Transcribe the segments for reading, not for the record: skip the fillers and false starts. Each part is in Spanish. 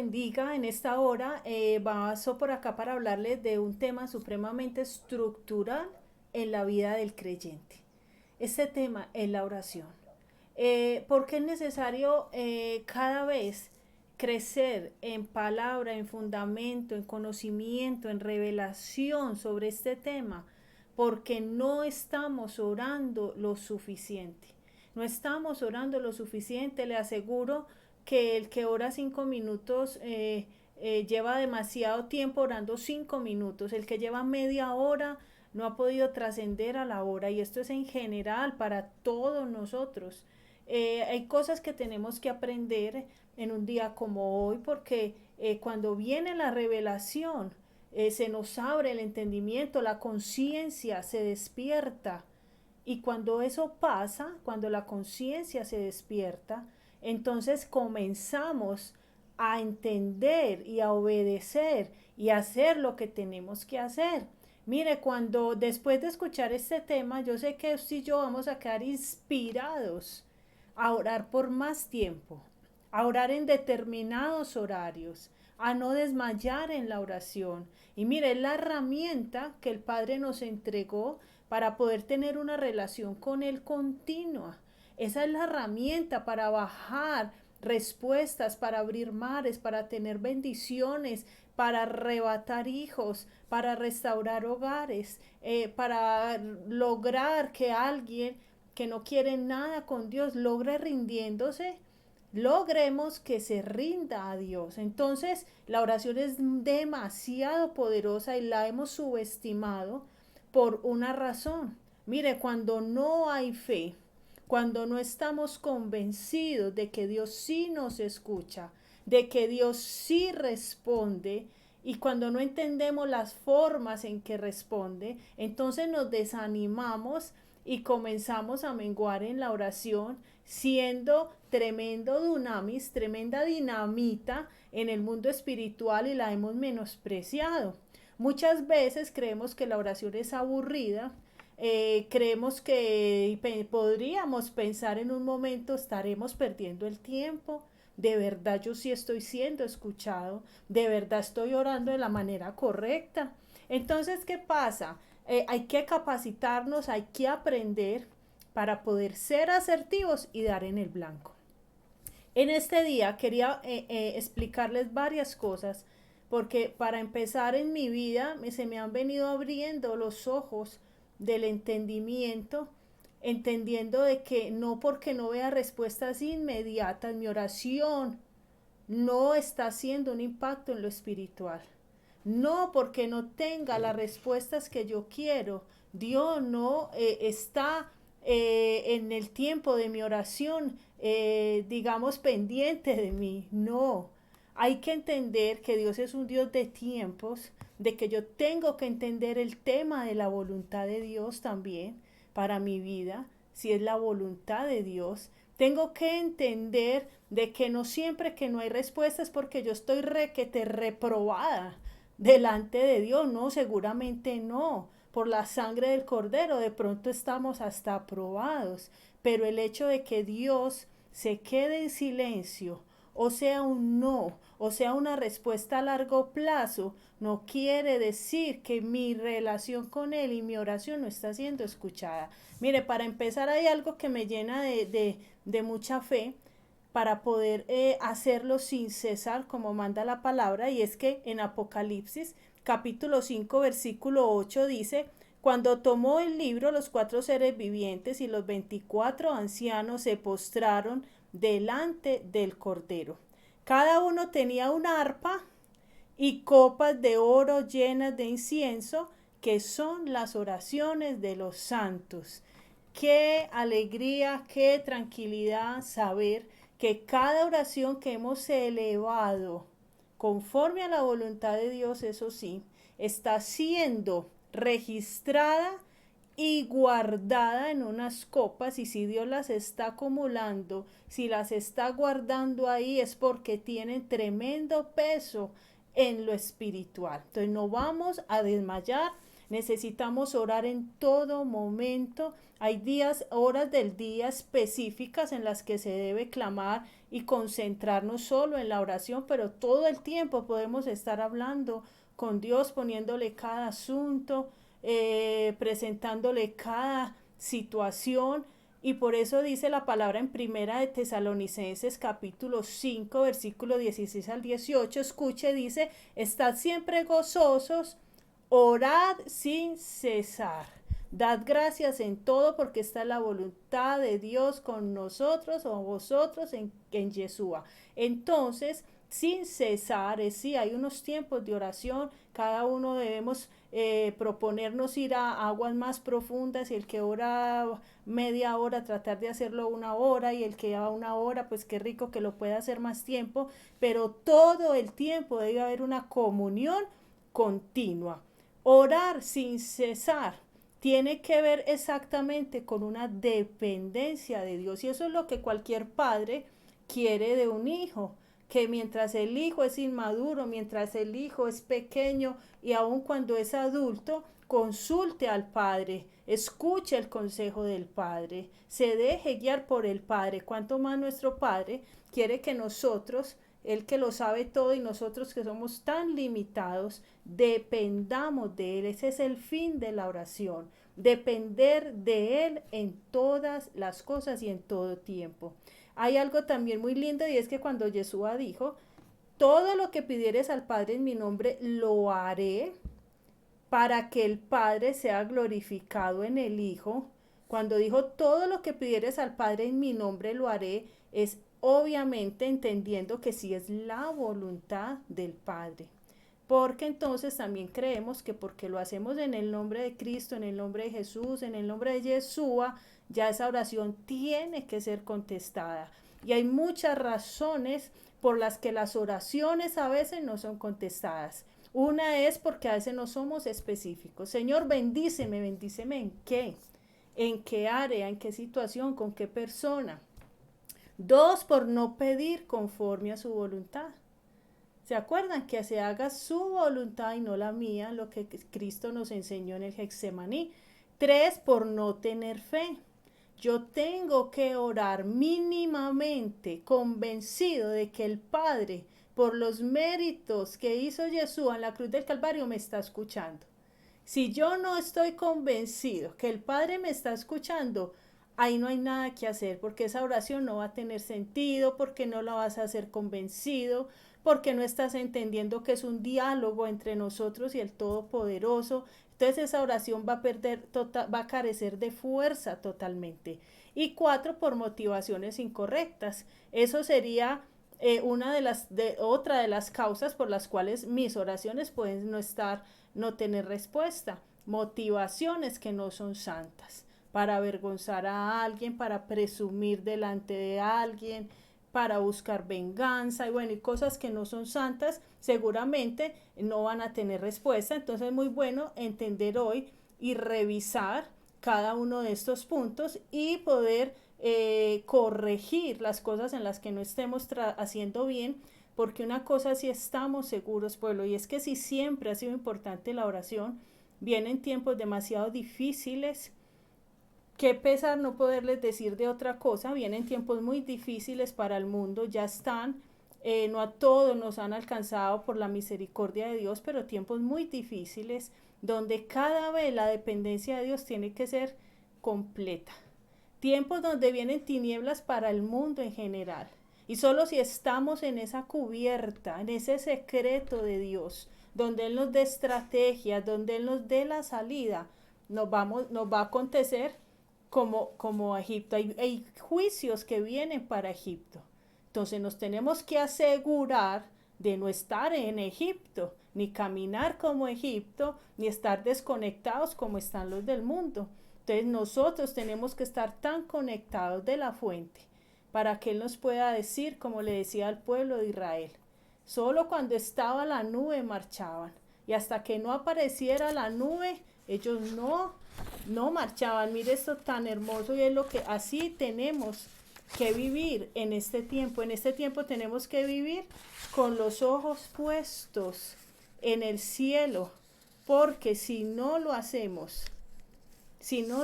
bendiga en esta hora. Paso por acá para hablarles de un tema supremamente estructural en la vida del creyente. Este tema es la oración. Porque es necesario cada vez crecer en palabra, en fundamento, en conocimiento, en revelación sobre este tema, porque no estamos orando lo suficiente. No estamos orando lo suficiente, le aseguro que el que ora 5 minutos lleva demasiado tiempo orando 5 minutos. El que lleva media hora no ha podido trascender a la hora, y esto es en general para todos nosotros. Hay cosas que tenemos que aprender en un día como hoy, porque cuando viene la revelación, se nos abre el entendimiento, la conciencia se despierta. Y cuando eso pasa, cuando la conciencia se despierta, entonces comenzamos a entender y a obedecer y a hacer lo que tenemos que hacer. Mire, cuando después de escuchar este tema, yo sé que usted y yo vamos a quedar inspirados a orar por más tiempo, a orar en determinados horarios, a no desmayar en la oración. Y mire, la herramienta que el Padre nos entregó para poder tener una relación con Él continua. Esa es la herramienta para bajar respuestas, para abrir mares, para tener bendiciones, para arrebatar hijos, para restaurar hogares, para lograr que alguien que no quiere nada con Dios logre rindiéndose, logremos que se rinda a Dios. Entonces, la oración es demasiado poderosa y la hemos subestimado por una razón. Mire, cuando no hay fe, cuando no estamos convencidos de que Dios sí nos escucha, de que Dios sí responde, y cuando no entendemos las formas en que responde, entonces nos desanimamos y comenzamos a menguar en la oración, siendo tremendo dunamis, tremenda dinamita en el mundo espiritual, y la hemos menospreciado. Muchas veces creemos que la oración es aburrida, creemos que podríamos pensar en un momento, estaremos perdiendo el tiempo. De verdad yo sí estoy siendo escuchado, de verdad estoy orando de la manera correcta. Entonces, ¿qué pasa? Hay que capacitarnos, hay que aprender para poder ser asertivos y dar en el blanco. En este día quería explicarles varias cosas, porque para empezar en mi vida se me han venido abriendo los ojos del entendimiento, entendiendo de que no porque no vea respuestas inmediatas, mi oración no está haciendo un impacto en lo espiritual. No porque no tenga las respuestas que yo quiero, Dios no está en el tiempo de mi oración, digamos, pendiente de mí. No, hay que entender que Dios es un Dios de tiempos, de que yo tengo que entender el tema de la voluntad de Dios también para mi vida, si es la voluntad de Dios. Tengo que entender de que no siempre que no hay respuestas porque yo estoy requete reprobada delante de Dios. No, seguramente no. Por la sangre del Cordero de pronto estamos hasta aprobados, pero el hecho de que Dios se quede en silencio, o sea un no, o sea una respuesta a largo plazo, no quiere decir que mi relación con Él y mi oración no está siendo escuchada. Mire, para empezar hay algo que me llena de mucha fe para poder hacerlo sin cesar, como manda la palabra, y es que en Apocalipsis capítulo 5 versículo 8 dice: cuando tomó el libro, los 4 seres vivientes y los 24 ancianos se postraron delante del Cordero. Cada uno tenía una arpa y copas de oro llenas de incienso, que son las oraciones de los santos. Qué alegría, qué tranquilidad saber que cada oración que hemos elevado conforme a la voluntad de Dios, eso sí, está siendo registrada y guardada en unas copas, y si Dios las está acumulando, si las está guardando ahí, es porque tienen tremendo peso en lo espiritual. Entonces no vamos a desmayar, Necesitamos orar en todo momento. Hay días, horas del día específicas en las que se debe clamar y concentrarnos solo en la oración, pero todo el tiempo podemos estar hablando con Dios, poniéndole cada asunto, presentándole cada situación. Y por eso dice la palabra en Primera de Tesalonicenses capítulo 5 versículo 16 al 18, escuche, dice, estad siempre gozosos, orad sin cesar. Dad gracias en todo porque está la voluntad de Dios con nosotros o vosotros en Yeshua. Entonces, sin cesar, es sí, hay unos tiempos de oración, cada uno debemos proponernos ir a aguas más profundas y el que ora media hora tratar de hacerlo una hora y el que va una hora pues qué rico que lo pueda hacer más tiempo, pero todo el tiempo debe haber una comunión continua. Orar sin cesar tiene que ver exactamente con una dependencia de Dios y eso es lo que cualquier padre quiere de un hijo, que mientras el hijo es inmaduro, mientras el hijo es pequeño y aun cuando es adulto, consulte al padre, escuche el consejo del padre, se deje guiar por el padre. Cuanto más nuestro padre quiere que nosotros, él que lo sabe todo y nosotros que somos tan limitados, dependamos de él. Ese es el fin de la oración, depender de él en todas las cosas y en todo tiempo. Hay algo también muy lindo y es que cuando Yeshua dijo, todo lo que pidieres al Padre en mi nombre lo haré para que el Padre sea glorificado en el Hijo. Cuando dijo todo lo que pidieres al Padre en mi nombre lo haré, es obviamente entendiendo que sí es la voluntad del Padre. Porque entonces también creemos que porque lo hacemos en el nombre de Cristo, en el nombre de Jesús, en el nombre de Yeshua, ya esa oración tiene que ser contestada. Y hay muchas razones por las que las oraciones a veces no son contestadas. Una es porque a veces no somos específicos. Señor, bendíceme, bendíceme ¿en qué? ¿En qué área? ¿En qué situación? ¿Con qué persona? Dos, por no pedir conforme a su voluntad. ¿Se acuerdan? Que se haga su voluntad y no la mía, lo que Cristo nos enseñó en el Getsemaní. Tres, por no tener fe. Yo tengo que orar mínimamente convencido de que el Padre, por los méritos que hizo Jesús en la cruz del Calvario, me está escuchando. Si yo no estoy convencido que el Padre me está escuchando, ahí no hay nada que hacer, porque esa oración no va a tener sentido, porque no la vas a hacer convencido, porque no estás entendiendo que es un diálogo entre nosotros y el Todopoderoso. Entonces esa oración va a perder, va a carecer de fuerza totalmente. Y cuatro, por motivaciones incorrectas. Eso sería otra de las causas por las cuales mis oraciones pueden no tener respuesta. Motivaciones que no son santas, para avergonzar a alguien, para presumir delante de alguien, para buscar venganza y bueno, y cosas que no son santas, seguramente no van a tener respuesta. Entonces es muy bueno entender hoy y revisar cada uno de estos puntos y poder corregir las cosas en las que no estemos haciendo bien, porque una cosa sí estamos seguros, pueblo, y es que si siempre ha sido importante la oración, vienen tiempos demasiado difíciles. Qué pesar no poderles decir de otra cosa, vienen tiempos muy difíciles para el mundo, ya están, no a todos nos han alcanzado por la misericordia de Dios, pero tiempos muy difíciles donde cada vez la dependencia de Dios tiene que ser completa. Tiempos donde vienen tinieblas para el mundo en general. Y solo si estamos en esa cubierta, en ese secreto de Dios, donde Él nos dé estrategias, donde Él nos dé la salida, nos va a acontecer como Egipto. Hay juicios que vienen para Egipto. Entonces nos tenemos que asegurar de no estar en Egipto, ni caminar como Egipto, ni estar desconectados como están los del mundo. Entonces nosotros tenemos que estar tan conectados de la fuente para que Él nos pueda decir, como le decía al pueblo de Israel, solo cuando estaba la nube marchaban y hasta que no apareciera la nube ellos no marchaban. Mire esto tan hermoso y es lo que así tenemos que vivir en este tiempo. En este tiempo tenemos que vivir con los ojos puestos en el cielo, porque si no lo hacemos, si no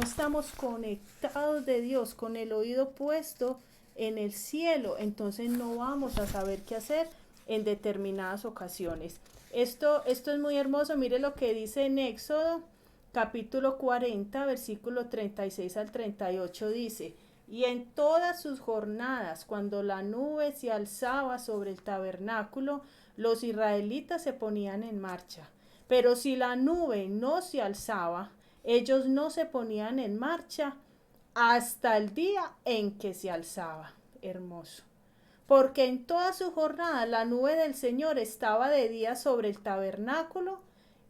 estamos conectados de Dios, con el oído puesto en el cielo, entonces no vamos a saber qué hacer en determinadas ocasiones. Esto es muy hermoso. Mire lo que dice en Éxodo capítulo 40, versículo 36 al 38, dice: y en todas sus jornadas, cuando la nube se alzaba sobre el tabernáculo, los israelitas se ponían en marcha. Pero si la nube no se alzaba, ellos no se ponían en marcha hasta el día en que se alzaba. Hermoso. Porque en toda su jornada la nube del Señor estaba de día sobre el tabernáculo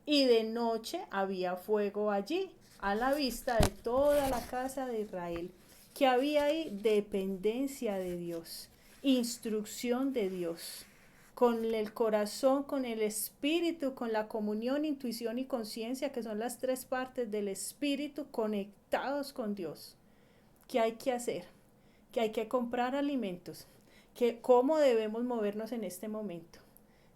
y de noche había fuego allí, a la vista de toda la casa de Israel. Que había ahí dependencia de Dios, instrucción de Dios, con el corazón, con el espíritu, con la comunión, intuición y conciencia, que son las tres partes del espíritu, conectados con Dios. ¿Qué hay que hacer? Que hay que comprar alimentos. Que cómo debemos movernos en este momento.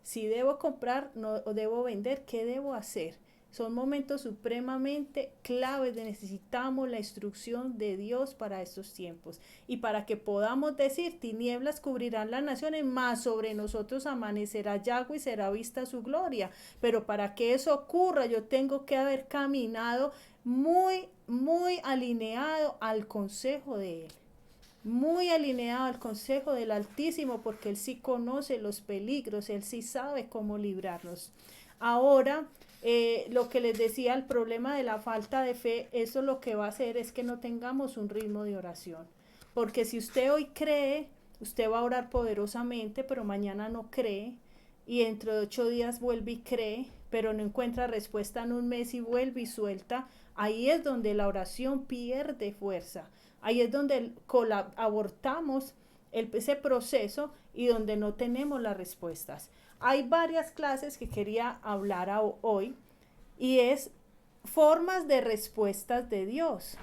Si debo comprar o debo vender, ¿qué debo hacer? Son momentos supremamente claves. Necesitamos la instrucción de Dios para estos tiempos. Y para que podamos decir: tinieblas cubrirán las naciones, mas sobre nosotros amanecerá Yahweh y será vista su gloria. Pero para que eso ocurra, yo tengo que haber caminado muy, muy alineado al consejo de Él. Muy alineado al consejo del Altísimo, porque Él sí conoce los peligros, Él sí sabe cómo librarnos. Ahora, lo que les decía, el problema de la falta de fe, eso lo que va a hacer es que no tengamos un ritmo de oración. Porque si usted hoy cree, usted va a orar poderosamente, pero mañana no cree, y dentro de 8 días vuelve y cree, pero no encuentra respuesta en un mes y vuelve y suelta. Ahí es donde la oración pierde fuerza. Ahí es donde abortamos ese proceso y donde no tenemos las respuestas. Hay varias clases que quería hablar hoy, y es formas de respuestas de Dios.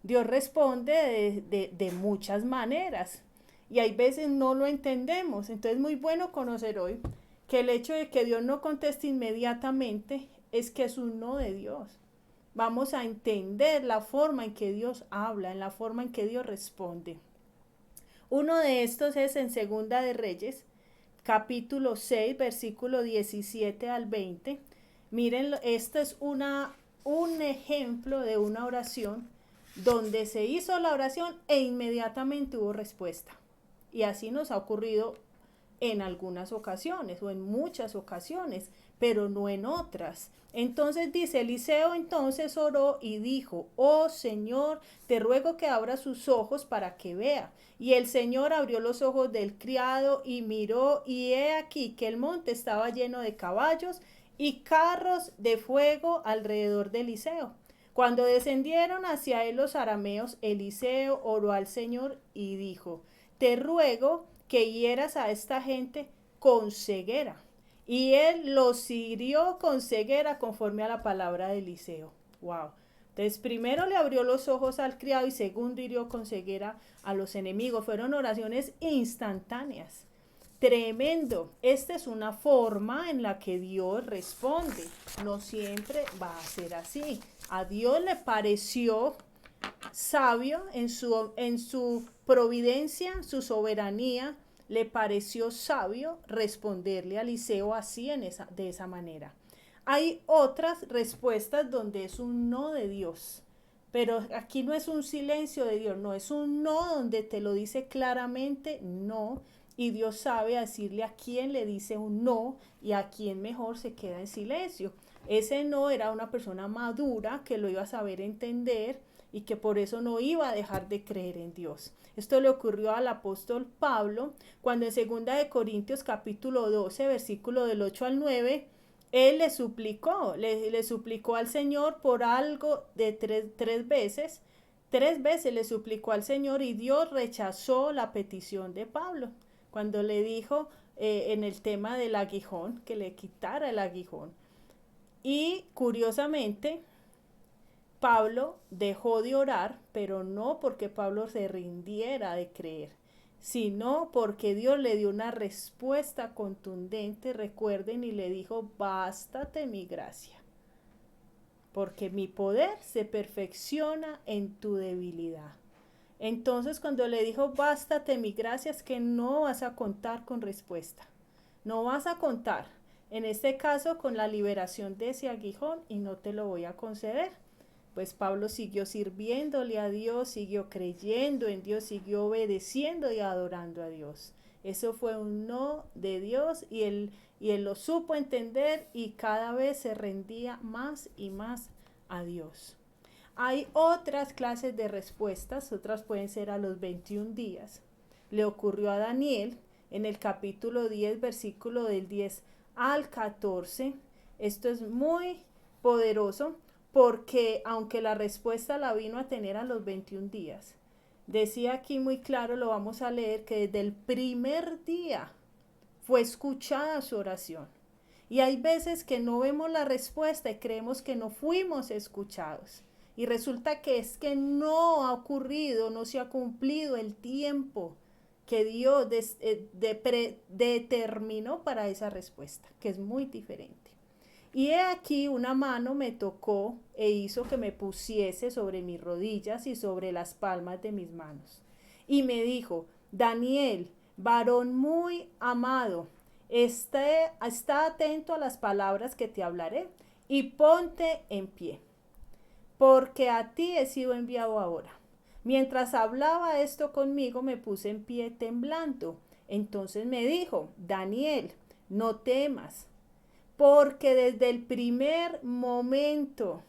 Dios responde de muchas maneras y hay veces no lo entendemos. Entonces es muy bueno conocer hoy que el hecho de que Dios no conteste inmediatamente es que es un no de Dios. Vamos a entender la forma en que Dios habla, en la forma en que Dios responde. Uno de estos es en Segunda de Reyes, capítulo 6, versículo 17 al 20. Miren, este es un ejemplo de una oración donde se hizo la oración e inmediatamente hubo respuesta. Y así nos ha ocurrido en algunas ocasiones o en muchas ocasiones, pero no en otras. Entonces dice: Eliseo entonces oró y dijo: oh Señor, te ruego que abra sus ojos para que vea. Y el Señor abrió los ojos del criado y miró, y he aquí que el monte estaba lleno de caballos y carros de fuego alrededor de Eliseo. Cuando descendieron hacia él los arameos, Eliseo oró al Señor y dijo: te ruego que hieras a esta gente con ceguera. Y él los hirió con ceguera conforme a la palabra de Eliseo. Wow. Entonces, primero le abrió los ojos al criado y segundo hirió con ceguera a los enemigos. Fueron oraciones instantáneas. Tremendo. Esta es una forma en la que Dios responde. No siempre va a ser así. A Dios le pareció sabio en su providencia, su soberanía, le pareció sabio responderle a Eliseo así de esa manera. Hay otras respuestas donde es un no de Dios, pero aquí no es un silencio de Dios, no, es un no donde te lo dice claramente no, y Dios sabe decirle a quién le dice un no y a quién mejor se queda en silencio. Ese no era una persona madura que lo iba a saber entender y que por eso no iba a dejar de creer en Dios. Esto le ocurrió al apóstol Pablo cuando en 2 Corintios capítulo 12, versículo del 8 al 9, él le suplicó al Señor por algo de tres veces. 3 veces le suplicó al Señor y Dios rechazó la petición de Pablo cuando le dijo en el tema del aguijón, que le quitara el aguijón. Y curiosamente, Pablo dejó de orar, pero no porque Pablo se rindiera de creer, sino porque Dios le dio una respuesta contundente, recuerden, y le dijo, bástate mi gracia, porque mi poder se perfecciona en tu debilidad. Entonces cuando le dijo, bástate mi gracia, es que no vas a contar con respuesta, no vas a contar, en este caso, con la liberación de ese aguijón, y no te lo voy a conceder. Pues Pablo siguió sirviéndole a Dios, siguió creyendo en Dios, siguió obedeciendo y adorando a Dios. Eso fue un no de Dios, y él lo supo entender, y cada vez se rendía más y más a Dios. Hay otras clases de respuestas, otras pueden ser a los 21 días. Le ocurrió a Daniel en el capítulo 10, versículo del 10 al 14. Esto es muy poderoso, porque aunque la respuesta la vino a tener a los 21 días, decía aquí muy claro, lo vamos a leer, que desde el primer día fue escuchada su oración. Y hay veces que no vemos la respuesta y creemos que no fuimos escuchados. Y resulta que es que no ha ocurrido, no se ha cumplido el tiempo que Dios determinó para esa respuesta, que es muy diferente. Y he aquí una mano me tocó e hizo que me pusiese sobre mis rodillas y sobre las palmas de mis manos. Y me dijo, Daniel, varón muy amado, está atento a las palabras que te hablaré y ponte en pie, porque a ti he sido enviado ahora. Mientras hablaba esto conmigo, me puse en pie temblando. Entonces me dijo, Daniel, no temas, porque desde el primer momento,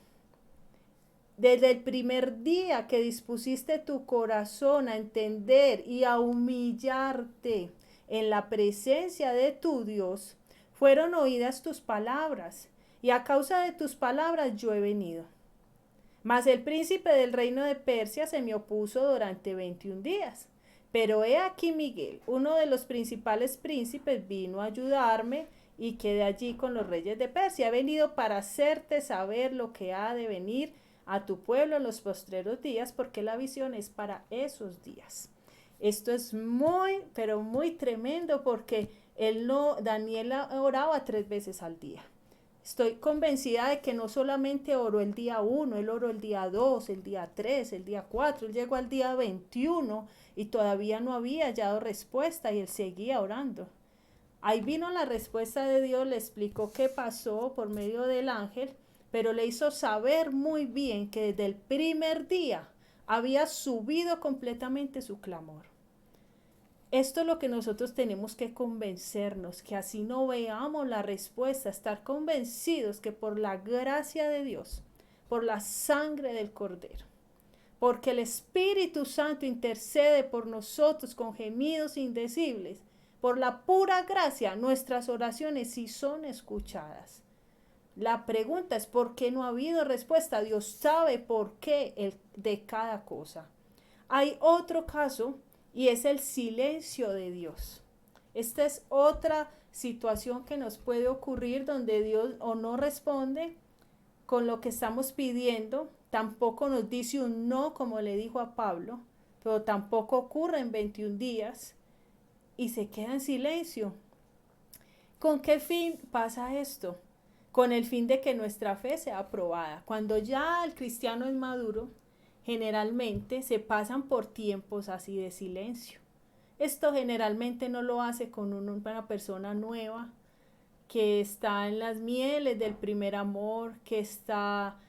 desde el primer día que dispusiste tu corazón a entender y a humillarte en la presencia de tu Dios, fueron oídas tus palabras, y a causa de tus palabras yo he venido. Mas el príncipe del reino de Persia se me opuso durante 21 días. Pero he aquí Miguel, uno de los principales príncipes, vino a ayudarme, y quedé allí con los reyes de Persia. He venido para hacerte saber lo que ha de venir a tu pueblo en los postreros días, porque la visión es para esos días. Esto es muy, pero muy tremendo, porque Daniel oraba 3 veces al día. Estoy convencida de que no solamente oró el día 1, él oró el día 2, el día 3, el día 4, él llegó al día 21 y todavía no había hallado respuesta, y él seguía orando. Ahí vino la respuesta de Dios, le explicó qué pasó por medio del ángel, pero le hizo saber muy bien que desde el primer día había subido completamente su clamor. Esto es lo que nosotros tenemos que convencernos, que así no veamos la respuesta, estar convencidos que por la gracia de Dios, por la sangre del Cordero, porque el Espíritu Santo intercede por nosotros con gemidos indecibles, por la pura gracia, nuestras oraciones sí son escuchadas. La pregunta es ¿por qué no ha habido respuesta? Dios sabe por qué de cada cosa. Hay otro caso, y es el silencio de Dios. Esta es otra situación que nos puede ocurrir, donde Dios o no responde con lo que estamos pidiendo, tampoco nos dice un no como le dijo a Pablo, pero tampoco ocurre en 21 días y se queda en silencio. ¿Con qué fin pasa esto? Con el fin de que nuestra fe sea aprobada. Cuando ya el cristiano es maduro, generalmente se pasan por tiempos así de silencio. Esto generalmente no lo hace con una persona nueva que está en las mieles del primer amor, que está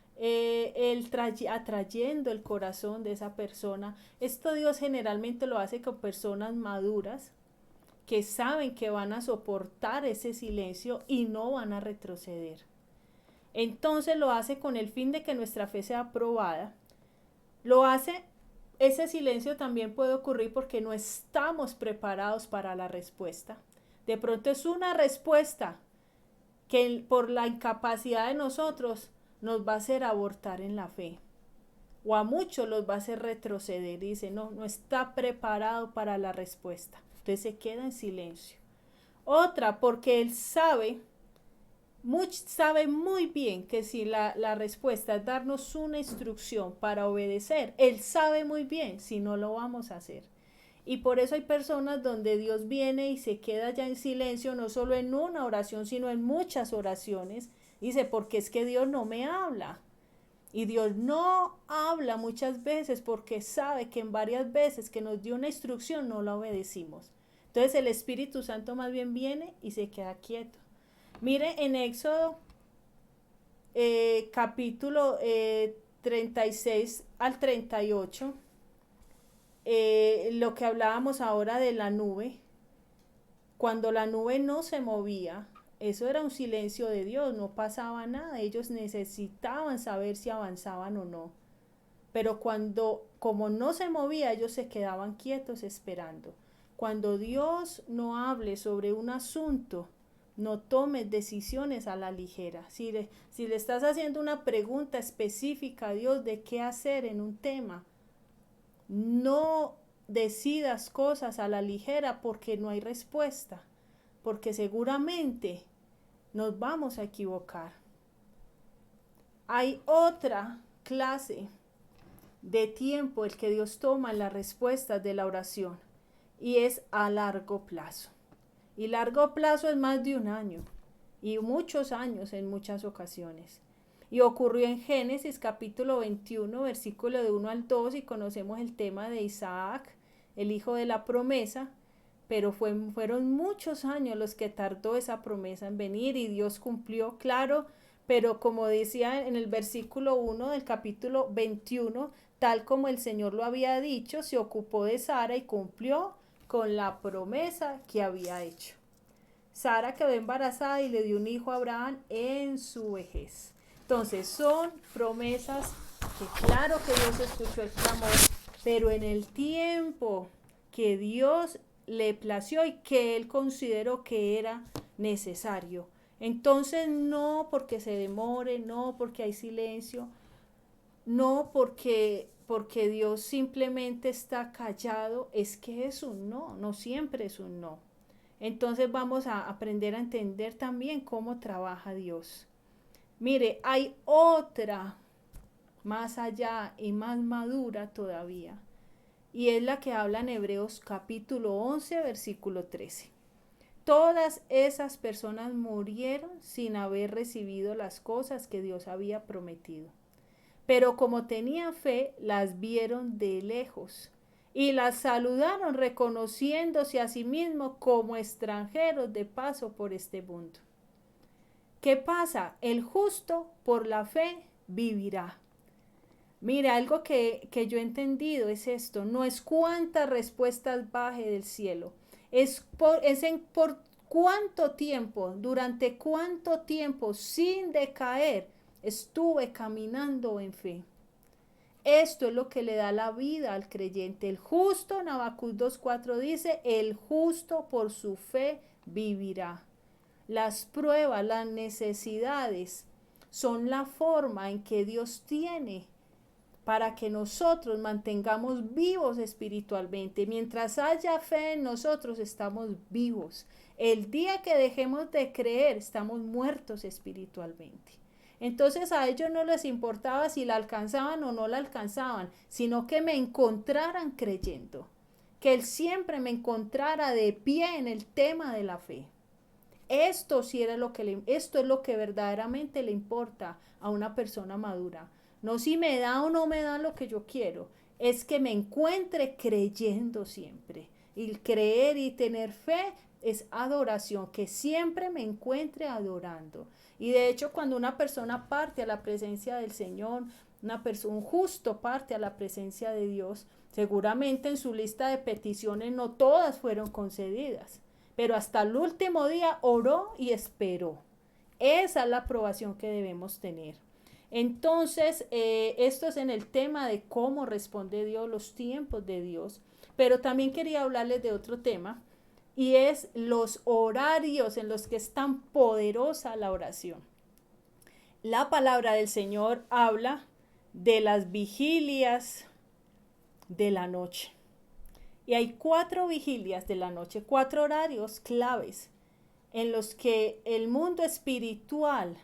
atrayendo el corazón de esa persona. Esto Dios generalmente lo hace con personas maduras que saben que van a soportar ese silencio y no van a retroceder. Entonces lo hace con el fin de que nuestra fe sea aprobada. Lo hace, ese silencio también puede ocurrir porque no estamos preparados para la respuesta. De pronto es una respuesta que por la incapacidad de nosotros nos va a hacer abortar en la fe. O a muchos los va a hacer retroceder y dice, no está preparado para la respuesta. Entonces se queda en silencio. Otra, porque él sabe muy bien que si la respuesta es darnos una instrucción para obedecer, él sabe muy bien si no lo vamos a hacer. Y por eso hay personas donde Dios viene y se queda ya en silencio, no solo en una oración, sino en muchas oraciones. Dice, porque es que Dios no me habla. Y Dios no habla muchas veces porque sabe que en varias veces que nos dio una instrucción no la obedecimos. Entonces el Espíritu Santo más bien viene y se queda quieto. Mire en Éxodo capítulo 36 al 38, lo que hablábamos ahora de la nube, cuando la nube no se movía, eso era un silencio de Dios, no pasaba nada, ellos necesitaban saber si avanzaban o no. Pero como no se movía, ellos se quedaban quietos esperando. Cuando Dios no hable sobre un asunto, no tomes decisiones a la ligera. Si le estás haciendo una pregunta específica a Dios de qué hacer en un tema, no decidas cosas a la ligera porque no hay respuesta, porque seguramente nos vamos a equivocar. Hay otra clase de tiempo el que Dios toma en las respuestas de la oración y es a largo plazo. Y largo plazo es más de un año y muchos años en muchas ocasiones. Y ocurrió en Génesis capítulo 21, versículo de 1 al 2, y conocemos el tema de Isaac, el hijo de la promesa, pero fueron muchos años los que tardó esa promesa en venir y Dios cumplió, claro, pero como decía en el versículo 1 del capítulo 21, tal como el Señor lo había dicho, se ocupó de Sara y cumplió con la promesa que había hecho. Sara quedó embarazada y le dio un hijo a Abraham en su vejez. Entonces son promesas que claro que Dios escuchó el clamor, pero en el tiempo que Dios le plació y que él consideró que era necesario. Entonces no porque se demore, no porque hay silencio, no porque Dios simplemente está callado, es que es un no, no siempre es un no. Entonces vamos a aprender a entender también cómo trabaja Dios. Mire, hay otra más allá y más madura todavía, y es la que habla en Hebreos capítulo 11, versículo 13. Todas esas personas murieron sin haber recibido las cosas que Dios había prometido. Pero como tenían fe, las vieron de lejos y las saludaron reconociéndose a sí mismos como extranjeros de paso por este mundo. ¿Qué pasa? El justo por la fe vivirá. Mira, algo que yo he entendido es esto, no es cuántas respuestas baje del cielo, es por cuánto tiempo, durante cuánto tiempo, sin decaer, estuve caminando en fe. Esto es lo que le da la vida al creyente. El justo, en Habacuc 2:4 dice, el justo por su fe vivirá. Las pruebas, las necesidades son la forma en que Dios tiene para que nosotros mantengamos vivos espiritualmente. Mientras haya fe en nosotros, estamos vivos. El día que dejemos de creer, estamos muertos espiritualmente. Entonces a ellos no les importaba si la alcanzaban o no la alcanzaban, sino que me encontraran creyendo, que Él siempre me encontrara de pie en el tema de la fe. Esto es lo que verdaderamente le importa a una persona madura. No si me da o no me da lo que yo quiero, es que me encuentre creyendo siempre. Y creer y tener fe es adoración, que siempre me encuentre adorando. Y de hecho, cuando una persona parte a la presencia del Señor, un justo parte a la presencia de Dios, seguramente en su lista de peticiones no todas fueron concedidas, pero hasta el último día oró y esperó. Esa es la aprobación que debemos tener. Entonces, esto es en el tema de cómo responde Dios, los tiempos de Dios, pero también quería hablarles de otro tema, y es los horarios en los que es tan poderosa la oración. La palabra del Señor habla de las vigilias de la noche. Y hay 4 vigilias de la noche, 4 horarios claves en los que el mundo espiritual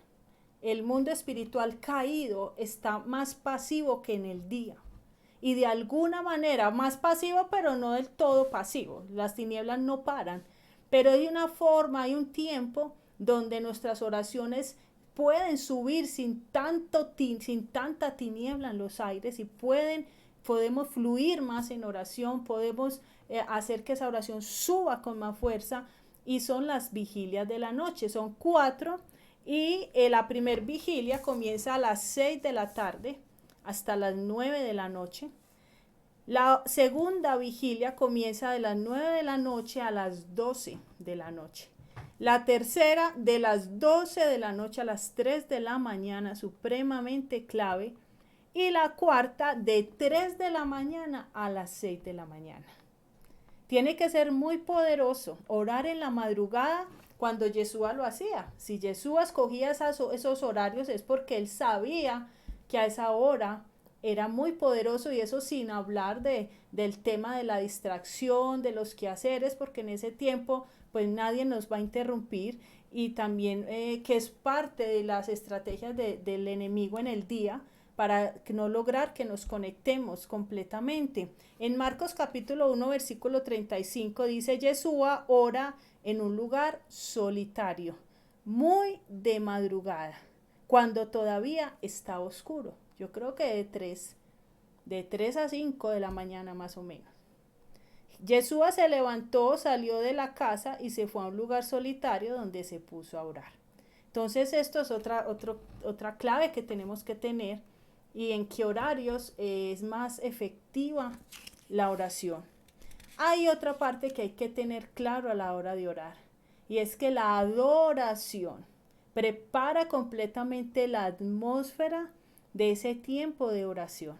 caído está más pasivo que en el día. y de alguna manera más pasivo, pero no del todo pasivo. Las tinieblas no paran, pero hay una forma, hay un tiempo donde nuestras oraciones pueden subir sin tanta tiniebla en los aires y podemos fluir más en oración, podemos hacer que esa oración suba con más fuerza, y son las vigilias de la noche, son 4, y la primer vigilia comienza a las 6 de la tarde hasta las 9 de la noche. La segunda vigilia comienza de las 9 de la noche a las 12 de la noche. La tercera de las 12 de la noche a las 3 de la mañana, supremamente clave. Y la cuarta de 3 de la mañana a las 6 de la mañana. Tiene que ser muy poderoso orar en la madrugada cuando Yeshua lo hacía. Si Yeshua escogía esos horarios es porque él sabía que a esa hora era muy poderoso, y eso sin hablar del tema de la distracción, de los quehaceres, porque en ese tiempo pues nadie nos va a interrumpir, y también que es parte de las estrategias del enemigo en el día, para no lograr que nos conectemos completamente. En Marcos capítulo 1 versículo 35 dice: Yeshua ora en un lugar solitario, muy de madrugada, cuando todavía está oscuro. Yo creo que de 3 a 5 de la mañana más o menos. Yeshua se levantó, salió de la casa y se fue a un lugar solitario donde se puso a orar. Entonces esto es otra clave que tenemos que tener, y en qué horarios es más efectiva la oración. Hay otra parte que hay que tener claro a la hora de orar, y es que la adoración prepara completamente la atmósfera de ese tiempo de oración.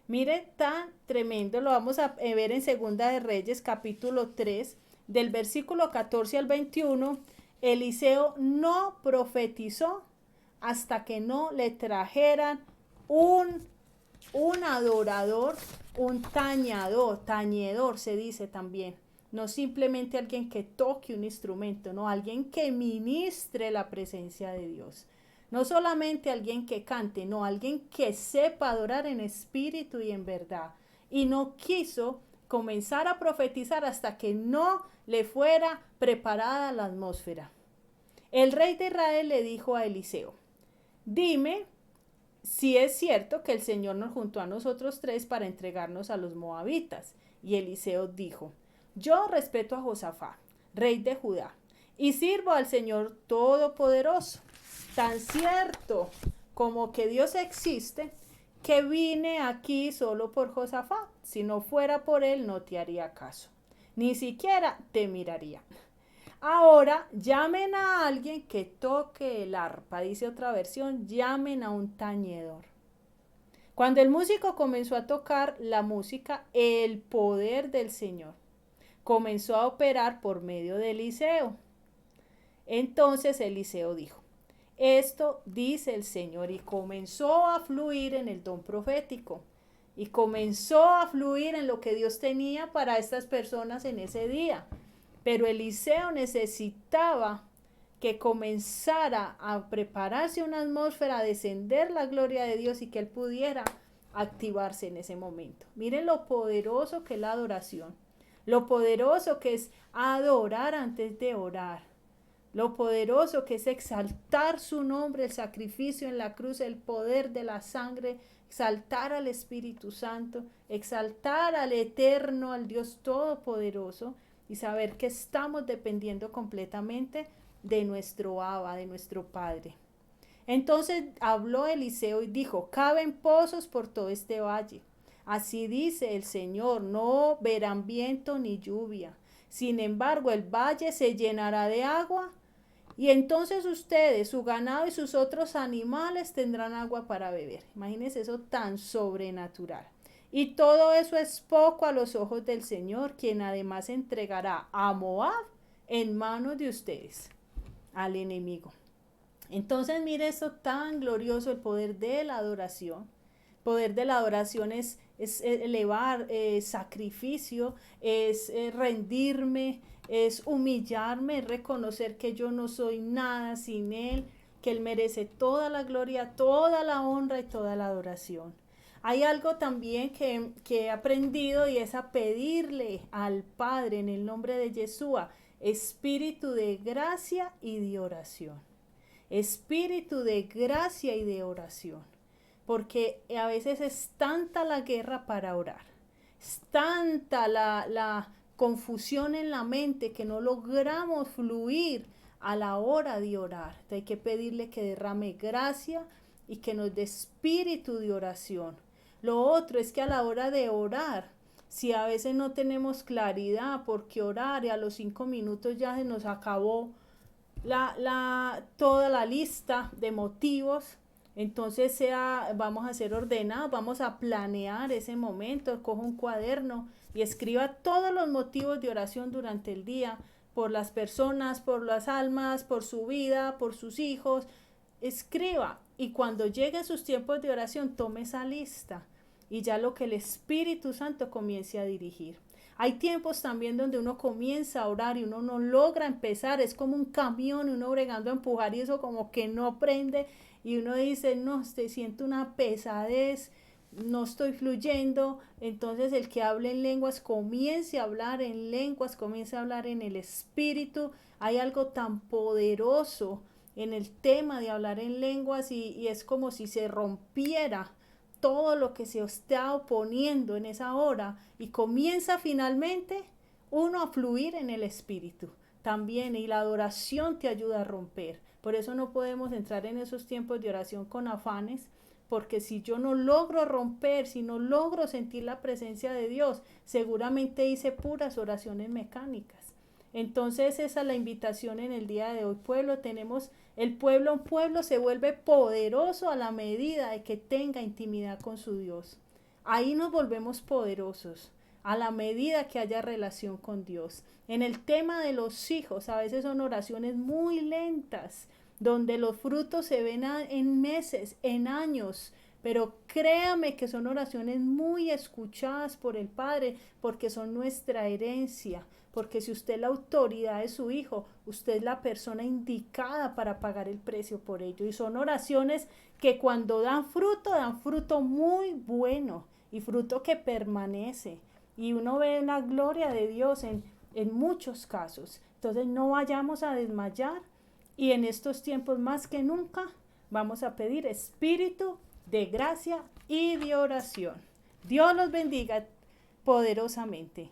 Mire, tan tremendo, lo vamos a ver en Segunda de Reyes, capítulo 3, del versículo 14 al 21. Eliseo no profetizó hasta que no le trajeran un adorador, un tañedor se dice también. No simplemente alguien que toque un instrumento, no, alguien que ministre la presencia de Dios. No solamente alguien que cante, no, alguien que sepa adorar en espíritu y en verdad. Y no quiso comenzar a profetizar hasta que no le fuera preparada la atmósfera. El rey de Israel le dijo a Eliseo: dime si es cierto que el Señor nos juntó a nosotros 3 para entregarnos a los moabitas. Y Eliseo dijo: yo respeto a Josafat, rey de Judá, y sirvo al Señor Todopoderoso. Tan cierto como que Dios existe, que vine aquí solo por Josafat. Si no fuera por él, no te haría caso, ni siquiera te miraría. Ahora llamen a alguien que toque el arpa, dice otra versión, llamen a un tañedor. Cuando el músico comenzó a tocar la música, el poder del Señor comenzó a operar por medio de Eliseo. Entonces Eliseo dijo: esto dice el Señor, y comenzó a fluir en el don profético, y comenzó a fluir en lo que Dios tenía para estas personas en ese día. Pero Eliseo necesitaba que comenzara a prepararse una atmósfera, a descender la gloria de Dios, y que él pudiera activarse en ese momento. Miren lo poderoso que es la adoración, lo poderoso que es adorar antes de orar, lo poderoso que es exaltar su nombre, el sacrificio en la cruz, el poder de la sangre, exaltar al Espíritu Santo, exaltar al Eterno, al Dios Todopoderoso, y saber que estamos dependiendo completamente de nuestro Abba, de nuestro Padre. Entonces habló Eliseo y dijo: caben pozos por todo este valle. Así dice el Señor: no verán viento ni lluvia. Sin embargo, el valle se llenará de agua, y entonces ustedes, su ganado y sus otros animales tendrán agua para beber. Imagínense eso tan sobrenatural. Y todo eso es poco a los ojos del Señor, quien además entregará a Moab en manos de ustedes, al enemigo. Entonces mire esto tan glorioso, el poder de la adoración. El poder de la adoración es elevar, sacrificio, es rendirme, es humillarme, es reconocer que yo no soy nada sin Él, que Él merece toda la gloria, toda la honra y toda la adoración. Hay algo también que he aprendido y es a pedirle al Padre en el nombre de Yeshua, espíritu de gracia y de oración. Espíritu de gracia y de oración. Porque a veces es tanta la guerra para orar, es tanta la confusión en la mente que no logramos fluir a la hora de orar. Entonces hay que pedirle que derrame gracia y que nos dé espíritu de oración. Lo otro es que a la hora de orar, si a veces no tenemos claridad por qué orar y a los 5 minutos ya se nos acabó toda la lista de motivos, entonces vamos a ser ordenados, vamos a planear ese momento, coja un cuaderno y escriba todos los motivos de oración durante el día, por las personas, por las almas, por su vida, por sus hijos. Escriba y cuando lleguen sus tiempos de oración, tome esa lista y ya lo que el Espíritu Santo comience a dirigir. Hay tiempos también donde uno comienza a orar y uno no logra empezar, es como un camión y uno bregando a empujar y eso como que no prende y uno dice, no, siento una pesadez, no estoy fluyendo. Entonces el que hable en lenguas comience a hablar en lenguas, comience a hablar en el Espíritu. Hay algo tan poderoso en el tema de hablar en lenguas y es como si se rompiera todo lo que se está oponiendo en esa hora y comienza finalmente uno a fluir en el Espíritu también, y la adoración te ayuda a romper. Por eso no podemos entrar en esos tiempos de oración con afanes, porque si yo no logro romper, si no logro sentir la presencia de Dios, seguramente hice puras oraciones mecánicas. Entonces esa es la invitación en el día de hoy, pueblo. Tenemos el pueblo, un pueblo se vuelve poderoso a la medida de que tenga intimidad con su Dios. Ahí nos volvemos poderosos a la medida que haya relación con Dios. En el tema de los hijos, a veces son oraciones muy lentas, donde los frutos se ven en meses, en años, pero créame que son oraciones muy escuchadas por el Padre, porque son nuestra herencia, porque si usted es la autoridad de su hijo, usted es la persona indicada para pagar el precio por ello. Y son oraciones que cuando dan fruto muy bueno y fruto que permanece. Y uno ve la gloria de Dios en muchos casos. Entonces no vayamos a desmayar y en estos tiempos más que nunca vamos a pedir espíritu de gracia y de oración. Dios los bendiga poderosamente.